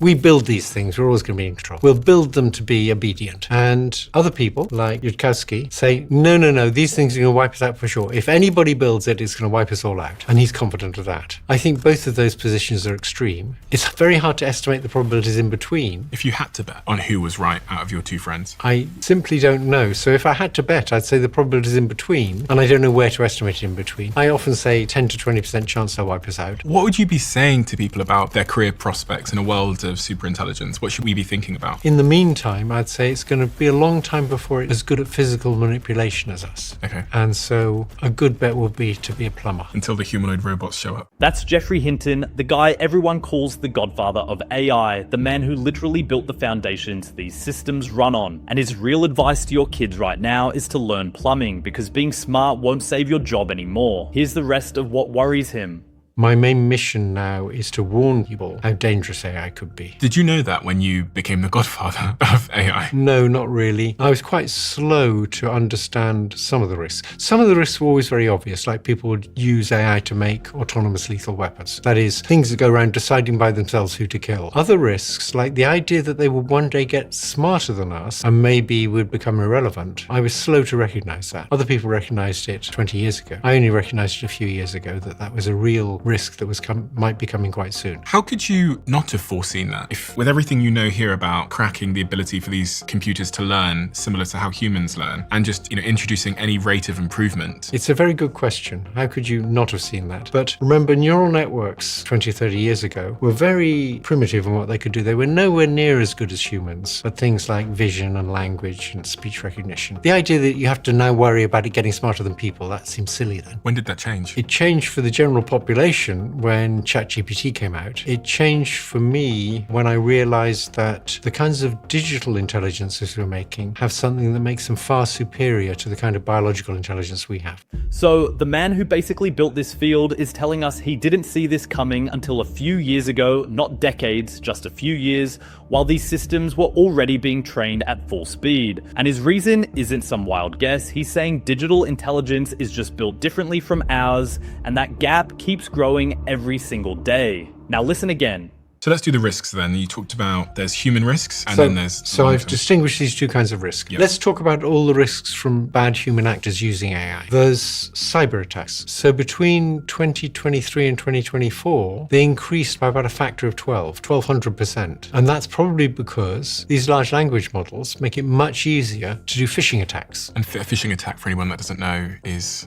We build these things, we're always going to be in control. We'll build them to be obedient. And other people, like Yudkowsky, say, no, these things are going to wipe us out for sure. If anybody builds it, it's going to wipe us all out. And he's confident of that. I think both of those positions are extreme. It's very hard to estimate the probabilities in between. If you had to bet on who was right out of your two friends? I simply don't know. So if I had to bet, I'd say the probabilities in between, and I don't know where to estimate it in between. I often say 10 to 20% chance they'll wipe us out. What would you be saying to people about their career prospects in a world of superintelligence? What should we be thinking about? In the meantime, I'd say it's going to be a long time before it's as good at physical manipulation as us. Okay. And so a good bet would be to be a plumber. Until the humanoid robots show up. That's Geoffrey Hinton, the guy everyone calls the Godfather of AI, the man who literally built the foundations these systems run on. And his real advice to your kids right now is to learn plumbing, because being smart won't save your job anymore. Here's the rest of what worries him. My main mission now is to warn people how dangerous AI could be. Did you know that when you became the godfather of AI? No, not really. I was quite slow to understand some of the risks. Some of the risks were always very obvious, like people would use AI to make autonomous lethal weapons. That is, things that go around deciding by themselves who to kill. Other risks, like the idea that they would one day get smarter than us and maybe would become irrelevant, I was slow to recognize that. Other people recognized it 20 years ago. I only recognized it a few years ago that was a real risk that might be coming quite soon. How could you not have foreseen that? If with everything you know here about cracking the ability for these computers to learn similar to how humans learn, and just introducing any rate of improvement? It's a very good question. How could you not have seen that? But remember, neural networks 20, 30 years ago were very primitive in what they could do. They were nowhere near as good as humans at things like vision and language and speech recognition. The idea that you have to now worry about it getting smarter than people, that seems silly then. When did that change? It changed for the general population when ChatGPT came out. It changed for me when I realized that the kinds of digital intelligences we're making have something that makes them far superior to the kind of biological intelligence we have. So the man who basically built this field is telling us he didn't see this coming until a few years ago, not decades, just a few years, while these systems were already being trained at full speed. And his reason isn't some wild guess. He's saying digital intelligence is just built differently from ours, and that gap keeps growing every single day. Now listen again. So let's do the risks then. You talked about there's human risks and then there's... So I've distinguished these two kinds of risk. Yep. Let's talk about all the risks from bad human actors using AI. There's cyber attacks. So between 2023 and 2024, they increased by about a factor of 1200%. And that's probably because these large language models make it much easier to do phishing attacks. And a phishing attack, for anyone that doesn't know, is...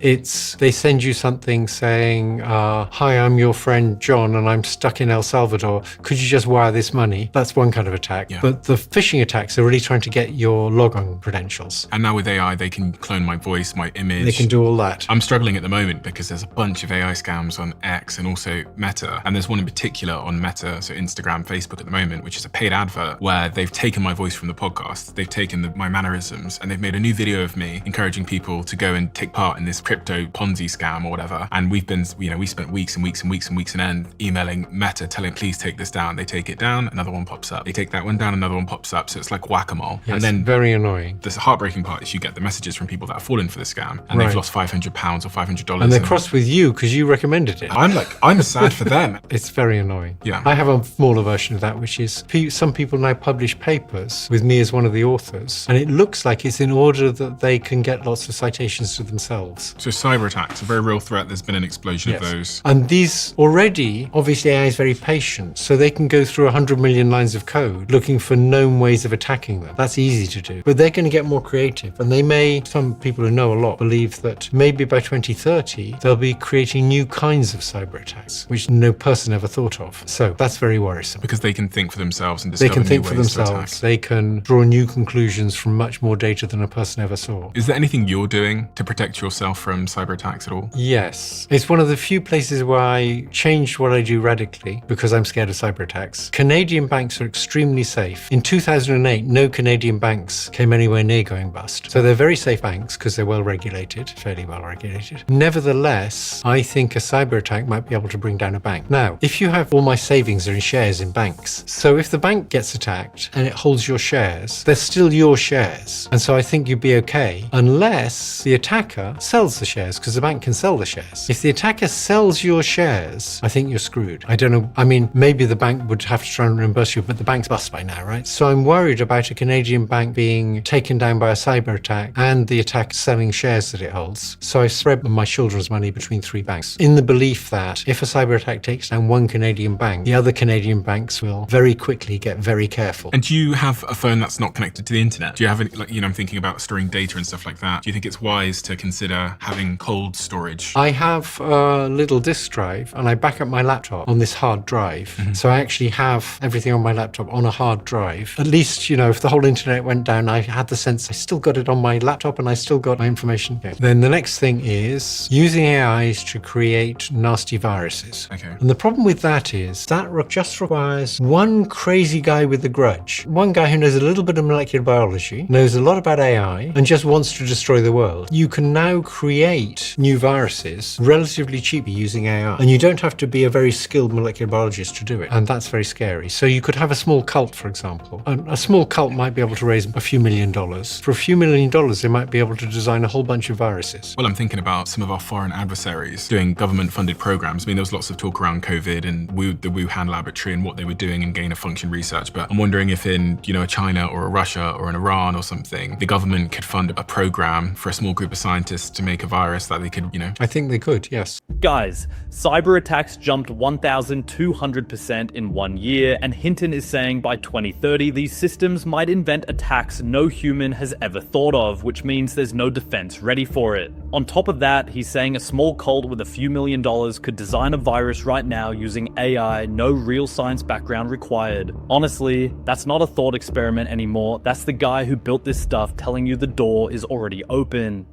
They send you something saying, hi, I'm your friend John and I'm stuck in El Salvador. Could you just wire this money? That's one kind of attack. Yeah. But the phishing attacks are really trying to get your logon credentials. And now with AI, they can clone my voice, my image. They can do all that. I'm struggling at the moment because there's a bunch of AI scams on X and also Meta. And there's one in particular on Meta, so Instagram, Facebook at the moment, which is a paid advert where they've taken my voice from the podcast. They've taken my mannerisms and they've made a new video of me encouraging people to go and take part in this crypto Ponzi scam or whatever. And we spent weeks and weeks and weeks and weeks on end emailing Meta, telling please take this down. They take it down, another one pops up. They take that one down, another one pops up. So it's like whack-a-mole. Yes, and then very annoying. The heartbreaking part is you get the messages from people that have fallen for the scam and they've lost £500 or $500. And they're cross with you because you recommended it. I'm sad for them. It's very annoying. Yeah. I have a smaller version of that, which is some people now publish papers with me as one of the authors. And it looks like it's in order that they can get lots of citations to themselves. So cyber attacks, a very real threat. There's been an explosion of those. And these already, obviously AI is very patient. So they can go through 100 million lines of code looking for known ways of attacking them. That's easy to do. But they're going to get more creative. And some people who know a lot believe that maybe by 2030, they'll be creating new kinds of cyber attacks, which no person ever thought of. So that's very worrisome. Because they can think for themselves and discover They can think new for ways to themselves. attack. They can draw new conclusions from much more data than a person ever saw. Is there anything you're doing to protect yourself from cyber attacks at all? Yes. It's one of the few places where I changed what I do radically because I'm scared of cyber attacks. Canadian banks are extremely safe. In 2008, no Canadian banks came anywhere near going bust. So they're very safe banks because they're well regulated, fairly well regulated. Nevertheless, I think a cyber attack might be able to bring down a bank. Now, if you have all my savings are in shares in banks, so if the bank gets attacked and it holds your shares, they're still your shares. And so I think you'd be okay unless the attacker sells the shares because the bank can sell the shares. If the attacker sells your shares, I think you're screwed. I don't know. I mean, maybe the bank would have to try and reimburse you, but the bank's bust by now, right? So I'm worried about a Canadian bank being taken down by a cyber attack and the attack selling shares that it holds. So I spread my children's money between 3 banks in the belief that if a cyber attack takes down one Canadian bank, the other Canadian banks will very quickly get very careful. And do you have a phone that's not connected to the internet? Do you have any, like, I'm thinking about storing data and stuff like that. Do you think it's wise to consider having cold storage? I have a little disk drive and I back up my laptop on this hard drive. So I actually have everything on my laptop on a hard drive. At least, if the whole internet went down, I had the sense I still got it on my laptop and I still got my information. Okay. Then the next thing is using AIs to create nasty viruses. Okay. And the problem with that is that just requires one crazy guy with a grudge. One guy who knows a little bit of molecular biology, knows a lot about AI, and just wants to destroy the world. You can now create new viruses relatively cheaply using AI. And you don't have to be a very skilled molecular biologist to do it. And that's very scary. So you could have a small cult, for example. And a small cult might be able to raise a few $1 million. For a few $1 million, they might be able to design a whole bunch of viruses. Well, I'm thinking about some of our foreign adversaries doing government-funded programs. I mean, there was lots of talk around COVID and the Wuhan laboratory and what they were doing in gain-of-function research. But I'm wondering if in, a China or a Russia or an Iran or something, the government could fund a program for a small group of scientists to make a virus that they could, I think they could, yes. Guys, cyber attacks jumped 1,200% in 1 year, and Hinton is saying by 2030 these systems might invent attacks no human has ever thought of, which means there's no defense ready for it. On top of that, he's saying a small cult with a few $1 million could design a virus right now using AI, no real science background required. Honestly, that's not a thought experiment anymore. That's the guy who built this stuff telling you the door is already open.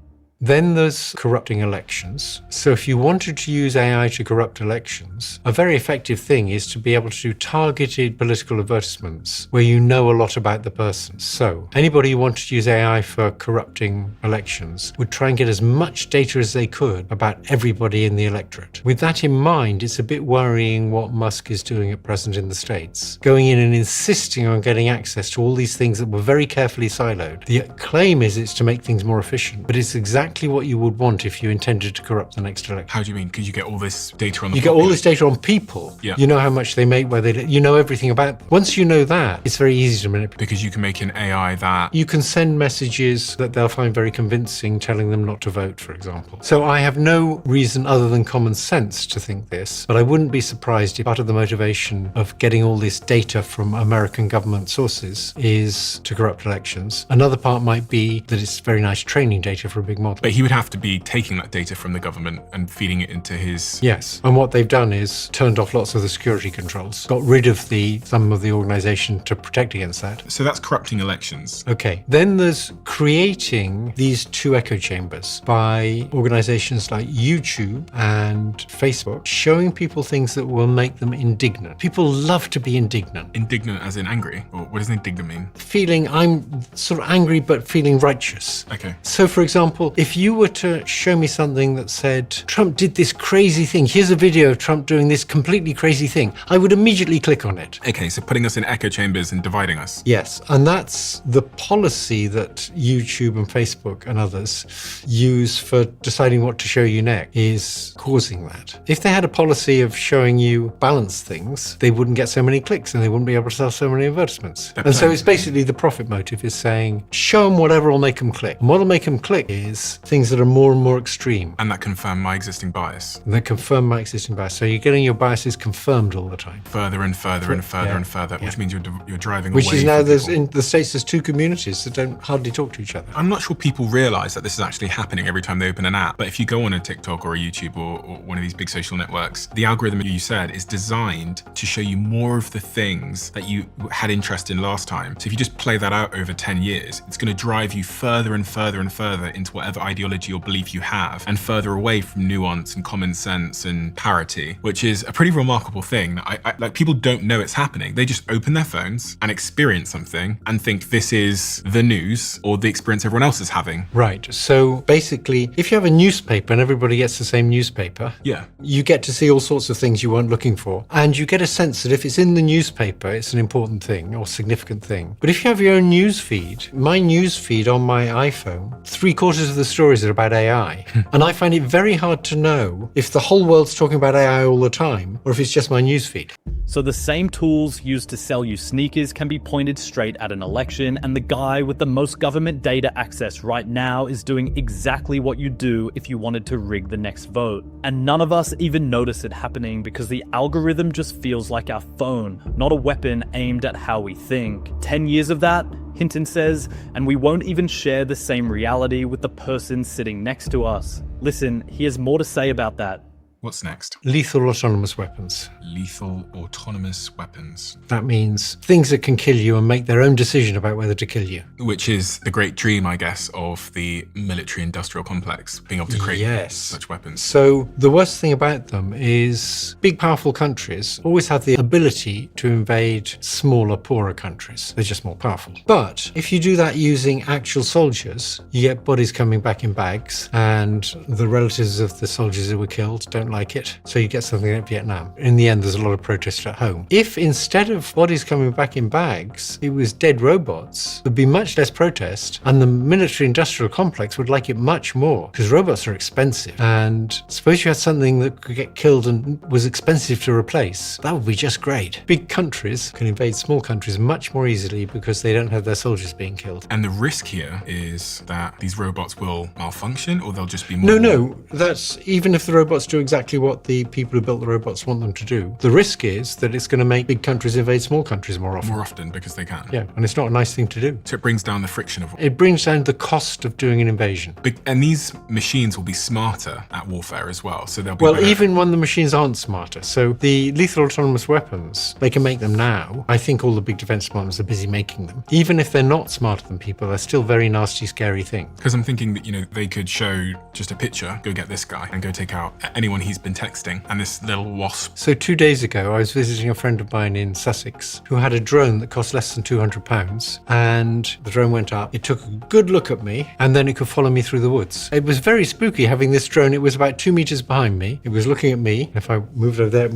Then there's corrupting elections. So if you wanted to use AI to corrupt elections, a very effective thing is to be able to do targeted political advertisements where you know a lot about the person. So anybody who wanted to use AI for corrupting elections would try and get as much data as they could about everybody in the electorate. With that in mind, it's a bit worrying what Musk is doing at present in the States, going in and insisting on getting access to all these things that were very carefully siloed. The claim is it's to make things more efficient, but it's exactly what you would want if you intended to corrupt the next election. How do you mean? Because you get all this data on the You get all this data on people. Yeah. You know how much they make, where they, you know everything about them. Once you know that, it's very easy to manipulate. Because you can make an AI that... You can send messages that they'll find very convincing, telling them not to vote, for example. So I have no reason other than common sense to think this, but I wouldn't be surprised if part of the motivation of getting all this data from American government sources is to corrupt elections. Another part might be that it's very nice training data for a big model. But he would have to be taking that data from the government and feeding it into his... Yes, and what they've done is turned off lots of the security controls, got rid of some of the organization to protect against that. So that's corrupting elections. Okay, then there's creating these 2 echo chambers by organizations like YouTube and Facebook, showing people things that will make them indignant. People love to be indignant. Indignant as in angry? Or what does indignant mean? Feeling, I'm sort of angry but feeling righteous. Okay. So for example, if you were to show me something that said, Trump did this crazy thing, here's a video of Trump doing this completely crazy thing, I would immediately click on it. Okay, so putting us in echo chambers and dividing us. Yes, and that's the policy that YouTube and Facebook and others use for deciding what to show you next, is causing that. If they had a policy of showing you balanced things, they wouldn't get so many clicks and they wouldn't be able to sell so many advertisements. And so it's basically the profit motive is saying, show them whatever will make them click. And what will make them click is things that are more and more extreme. And that confirm my existing bias. And they confirm my existing bias. So you're getting your biases confirmed all the time. Further and further and further and further, which means you're driving Which away is now from there's people. in the States there's 2 communities that don't hardly talk to each other. I'm not sure people realize that this is actually happening every time they open an app. But if you go on a TikTok or a YouTube or one of these big social networks, the algorithm you said is designed to show you more of the things that you had interest in last time. So if you just play that out over 10 years, it's going to drive you further and further and further into whatever ideology or belief you have, and further away from nuance and common sense and parity, which is a pretty remarkable thing. Like, people don't know it's happening. They just open their phones and experience something and think this is the news or the experience everyone else is having. Right. So basically, if you have a newspaper and everybody gets the same newspaper, Yeah. you get to see all sorts of things you weren't looking for. And you get a sense that if it's in the newspaper, it's an important thing or significant thing. But if you have your own news feed, my news feed on my iPhone, 3/4 of the stories are about AI. And I find it very hard to know if the whole world's talking about AI all the time, or if it's just my newsfeed. So the same tools used to sell you sneakers can be pointed straight at an election, and the guy with the most government data access right now is doing exactly what you'd do if you wanted to rig the next vote. And none of us even notice it happening because the algorithm just feels like our phone, not a weapon aimed at how we think. 10 years of that, Hinton says, and we won't even share the same reality with the person sitting next to us. Listen, he has more to say about that. What's next? Lethal autonomous weapons. Lethal autonomous weapons. That means things that can kill you and make their own decision about whether to kill you. Which is the great dream, I guess, of the military-industrial complex, being able to create such weapons. So the worst thing about them is big, powerful countries always have the ability to invade smaller, poorer countries. They're just more powerful. But if you do that using actual soldiers, you get bodies coming back in bags, and the relatives of the soldiers who were killed don't like it. So you get something like Vietnam. In the end, there's a lot of protest at home. If instead of bodies coming back in bags, it was dead robots, there'd be much less protest, and the military-industrial complex would like it much more, because robots are expensive. And suppose you had something that could get killed and was expensive to replace. That would be just great. Big countries can invade small countries much more easily because they don't have their soldiers being killed. And the risk here is that these robots will malfunction, or they'll just be more... No, that's even if the robots do exactly what the people who built the robots want them to do. The risk is that it's going to make big countries invade small countries more often. More often, because they can. Yeah, and it's not a nice thing to do. So it brings down the friction of... It brings down the cost of doing an invasion. And these machines will be smarter at warfare as well, so they'll be Well, better. even when the machines aren't smarter. So the lethal autonomous weapons, they can make them now. I think all the big defense departments are busy making them. Even if they're not smarter than people, they're still very nasty, scary things. Because I'm thinking that, they could show just a picture, go get this guy, and go take out anyone he's been texting, and this little wasp. So 2 days ago, I was visiting a friend of mine in Sussex who had a drone that cost less than £200, and the drone went up. It took a good look at me, and then it could follow me through the woods. It was very spooky having this drone. It was about 2 meters behind me. It was looking at me. If I moved over there,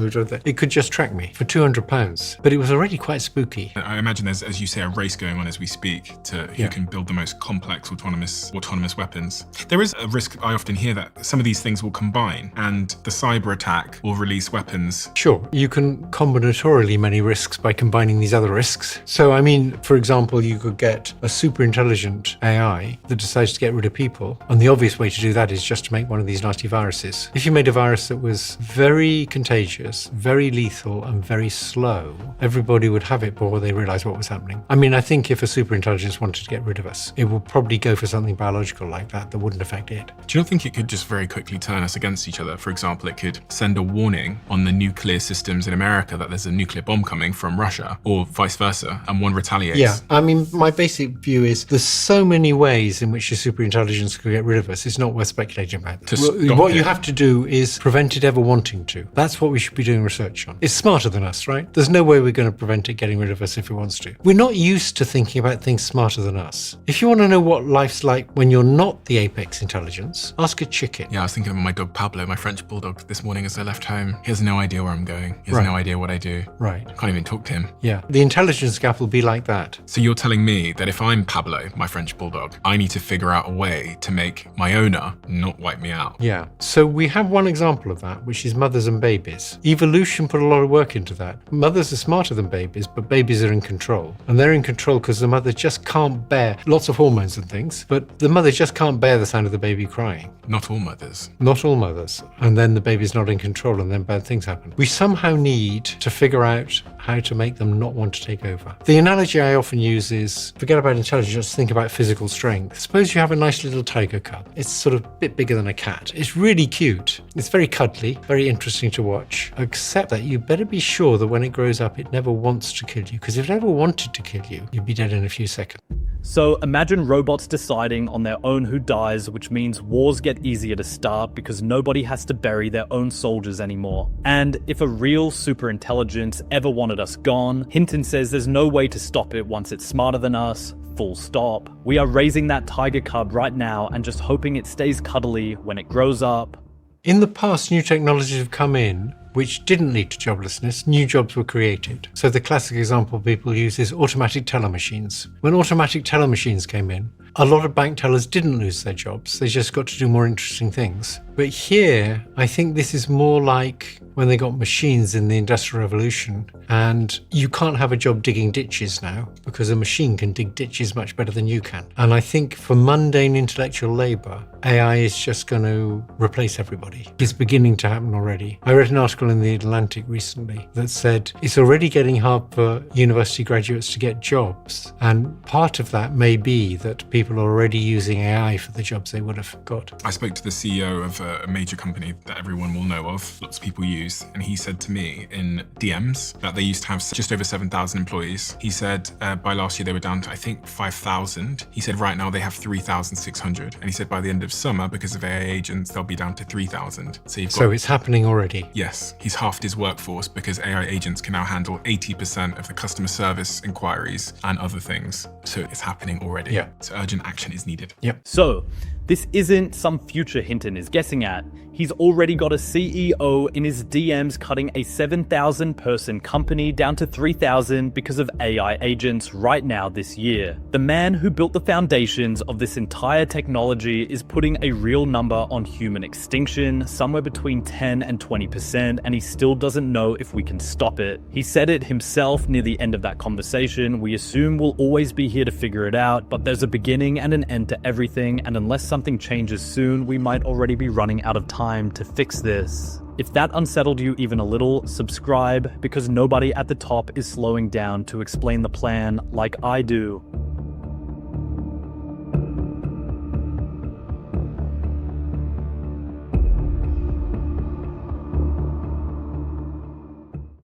it could just track me for £200. But it was already quite spooky. I imagine there's, as you say, a race going on as we speak to who can build the most complex autonomous weapons. There is a risk, I often hear, that some of these things will combine, and the cyber attack will release weapons. Sure, you can combinatorially many risks by combining these other risks. So, I mean, for example, you could get a superintelligent AI that decides to get rid of people, and the obvious way to do that is just to make one of these nasty viruses. If you made a virus that was very contagious, very lethal, and very slow, everybody would have it before they realized what was happening. I mean, I think if a superintelligence wanted to get rid of us, it would probably go for something biological like that wouldn't affect it. Do you not think it could just very quickly turn us against each other? For example, it could send a warning on the nuclear systems in America that there's a nuclear bomb coming from Russia, or vice versa, and one retaliates. Yeah, I mean, my basic view is there's so many ways in which the superintelligence could get rid of us, it's not worth speculating about. What you have to do is prevent it ever wanting to. That's what we should be doing research on. It's smarter than us, right? There's no way we're going to prevent it getting rid of us if it wants to. We're not used to thinking about things smarter than us. If you want to know what life's like when you're not the apex intelligence, ask a chicken. Yeah, I was thinking of my dog Pablo, my French bulldog, this morning as I left home. He has no idea where I'm going. He has no idea what I do. Right. I can't even talk to him. Yeah. The intelligence gap will be like that. So you're telling me that if I'm Pablo, my French bulldog, I need to figure out a way to make my owner not wipe me out. Yeah. So we have one example of that, which is mothers and babies. Evolution put a lot of work into that. Mothers are smarter than babies, but babies are in control. And they're in control because the mother just can't bear lots of hormones and things, but the mother just can't bear the sound of the baby crying. Not all mothers. Not all mothers. And then the baby's not in control, and then bad things happen. We somehow need to figure out how to make them not want to take over. The analogy I often use is, forget about intelligence, think about physical strength. Suppose you have a nice little tiger cub. It's sort of a bit bigger than a cat. It's really cute. It's very cuddly, very interesting to watch, except that you better be sure that when it grows up, it never wants to kill you, because if it ever wanted to kill you, you'd be dead in a few seconds. So imagine robots deciding on their own who dies, which means wars get easier to start because nobody has to bury their own soldiers anymore. And if a real superintelligence ever wanted us gone, Hinton says there's no way to stop it once it's smarter than us. Full stop. We are raising that tiger cub right now and just hoping it stays cuddly when it grows up. In the past, new technologies have come in which didn't lead to joblessness. New jobs were created. So the classic example people use is automatic teller machines. When automatic teller machines came in, a lot of bank tellers didn't lose their jobs. They just got to do more interesting things. But here, I think this is more like when they got machines in the Industrial Revolution, and you can't have a job digging ditches now because a machine can dig ditches much better than you can. And I think for mundane intellectual labor, AI is just going to replace everybody. It's beginning to happen already. I read an article in The Atlantic recently that said it's already getting hard for university graduates to get jobs. And part of that may be that people are already using AI for the jobs they would have got. I spoke to the CEO of a major company that everyone will know of, lots of people use, and he said to me in DMs that they used to have just over 7,000 employees. He said by last year they were down to, I think, 5,000. He said right now they have 3,600. And he said by the end of summer, because of AI agents, they'll be down to 3,000. So it's happening already? Yes. He's halved his workforce because AI agents can now handle 80% of the customer service inquiries and other things. So it's happening already. Yeah. So urgent action is needed. Yep. So, this isn't some future Hinton is guessing at. He's already got a CEO in his DMs cutting a 7,000 person company down to 3,000 because of AI agents right now this year. The man who built the foundations of this entire technology is putting a real number on human extinction, somewhere between 10 and 20%, and he still doesn't know if we can stop it. He said it himself near the end of that conversation. We assume we'll always be here to figure it out, but there's a beginning and an end to everything, and unless something changes soon, we might already be running out of time to fix this. If that unsettled you even a little, subscribe, because nobody at the top is slowing down to explain the plan like I do.